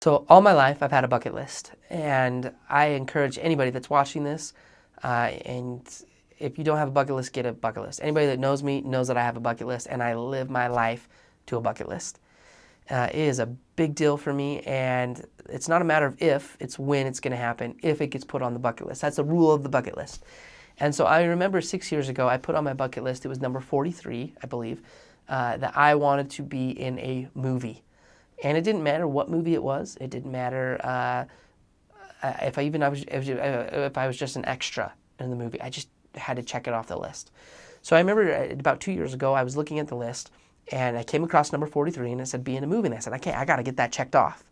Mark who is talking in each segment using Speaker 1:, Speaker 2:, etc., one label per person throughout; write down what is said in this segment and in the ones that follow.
Speaker 1: So all my life, I've had a bucket list, and I encourage anybody that's watching this, and if you don't have a bucket list, get a bucket list. Anybody that knows me knows that I have a bucket list, and I live my life to a bucket list. It is a big deal for me, and it's not a matter of if, it's when it's going to happen, if it gets put on the bucket list. That's the rule of the bucket list. And so I remember 6 years ago, I put on my bucket list, it was number 43, I believe, that I wanted to be in a movie. And it didn't matter what movie it was. It didn't matter if I was just an extra in the movie. I just had to check it off the list. So I remember about 2 years ago, I was looking at the list, and I came across number 43, and it said be in a movie. And I said, okay, I got to get that checked off.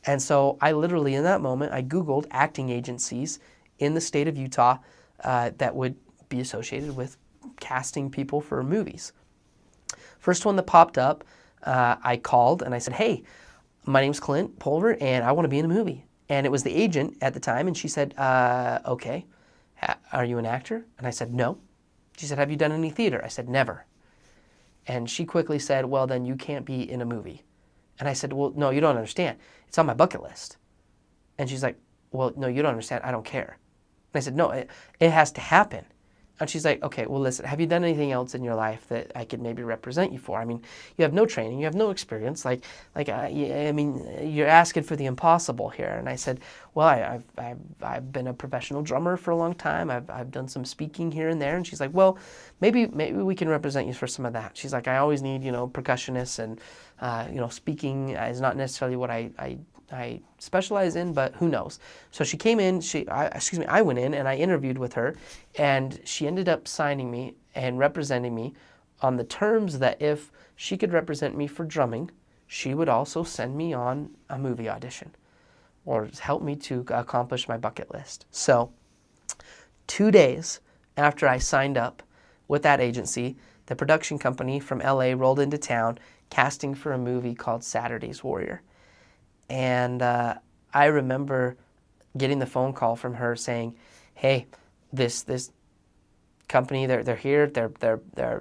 Speaker 1: And so I literally, in that moment, I Googled acting agencies in the state of Utah that would be associated with casting people for movies. First one that popped up, I called and I said, hey, my name's Clint Pulver and I want to be in a movie. And it was the agent at the time, and she said, okay, are you an actor? And I said, no. She said, have you done any theater? I said, never. And she quickly said, well, then you can't be in a movie. And I said, well, no, you don't understand. It's on my bucket list. And she's like, well, no, you don't understand. I don't care. And I said, no, it has to happen. And she's like, okay, well, listen, have you done anything else in your life that I could maybe represent you for? I mean, you have no training, you have no experience. I mean, you're asking for the impossible here. And I said, well, I've been a professional drummer for a long time. I've done some speaking here and there. And she's like, well, maybe we can represent you for some of that. She's like, I always need, percussionists, and speaking is not necessarily what I specialize in, but who knows. So she came in, I went in and I interviewed with her, and she ended up signing me and representing me on the terms that if she could represent me for drumming, she would also send me on a movie audition or help me to accomplish my bucket list. So 2 days after I signed up with that agency, the production company from LA rolled into town casting for a movie called Saturday's Warrior. And I remember getting the phone call from her saying, hey, this company, they're here, they're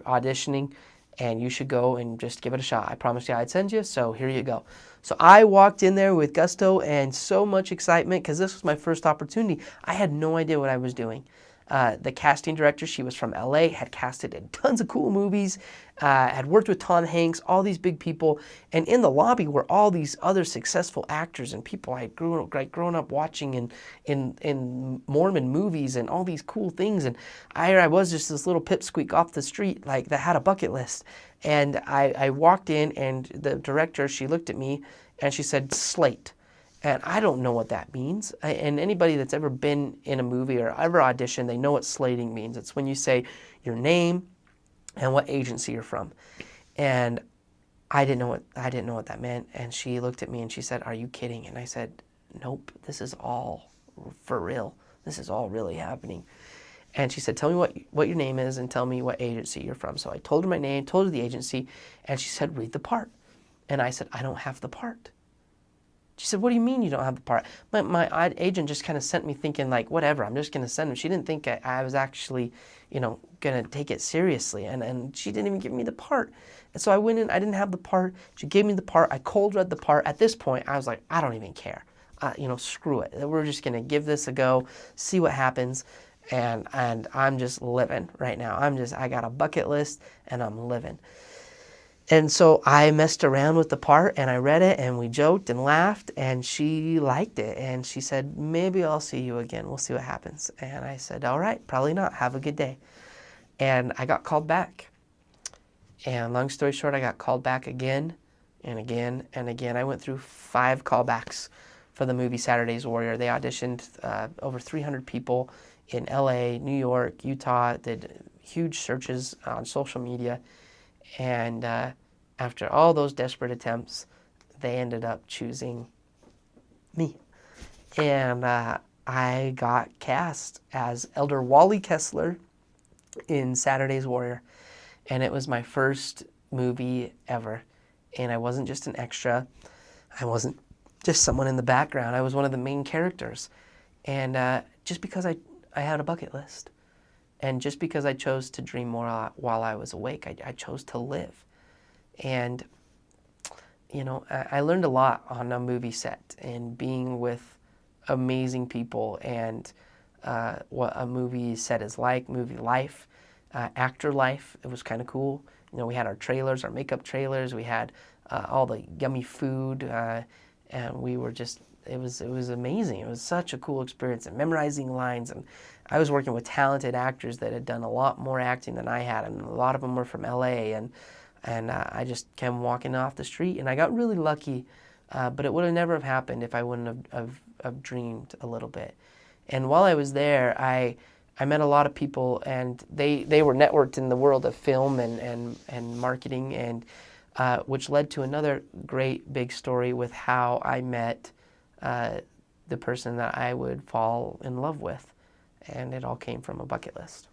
Speaker 1: auditioning, and you should go and just give it a shot. I promised you I'd send you, so here you go. So I walked in there with gusto and so much excitement because this was my first opportunity. I had no idea what I was doing. The casting director, she was from LA, had casted in tons of cool movies, had worked with Tom Hanks, all these big people, and in the lobby were all these other successful actors and people I had grown up watching in Mormon movies and all these cool things. And I was just this little pipsqueak off the street that had a bucket list. And I walked in, and the director, she looked at me and she said, slate. And I don't know what that means. And anybody that's ever been in a movie or ever auditioned, they know what slating means. It's when you say your name and what agency you're from. And I didn't know what that meant. And she looked at me and she said, are you kidding? And I said, nope, this is all for real. This is all really happening. And she said, tell me what your name is and tell me what agency you're from. So I told her my name, told her the agency, and she said, read the part. And I said, I don't have the part. She said, what do you mean you don't have the part? My agent just kind of sent me thinking whatever, I'm just going to send him. She didn't think I was actually, going to take it seriously. And she didn't even give me the part. And so I went in, I didn't have the part. She gave me the part. I cold read the part. At this point, I was like, I don't even care. Screw it. We're just going to give this a go, see what happens. And I'm just living right now. I got a bucket list and I'm living. And so I messed around with the part and I read it and we joked and laughed and she liked it. And she said, maybe I'll see you again. We'll see what happens. And I said, all right, probably not. Have a good day. And I got called back. And long story short, I got called back again and again and again. I went through 5 callbacks for the movie Saturday's Warrior. They auditioned over 300 people in LA, New York, Utah, did huge searches on social media. And after all those desperate attempts, they ended up choosing me. And I got cast as Elder Wally Kessler in Saturday's Warrior. And it was my first movie ever. And I wasn't just an extra. I wasn't just someone in the background. I was one of the main characters. And just because I had a bucket list. And just because I chose to dream more while I was awake, I chose to live. And I learned a lot on a movie set and being with amazing people and what a movie set is like, movie life, actor life. It was kind of cool. We had our trailers, our makeup trailers. We had all the yummy food, and we were just. It was amazing. It was such a cool experience, and memorizing lines. And I was working with talented actors that had done a lot more acting than I had, and a lot of them were from LA. And I just came walking off the street, and I got really lucky. But it would have never have happened if I wouldn't have dreamed a little bit. And while I was there, I met a lot of people, and they were networked in the world of film and marketing, and which led to another great big story with how I met the person that I would fall in love with. And it all came from a bucket list.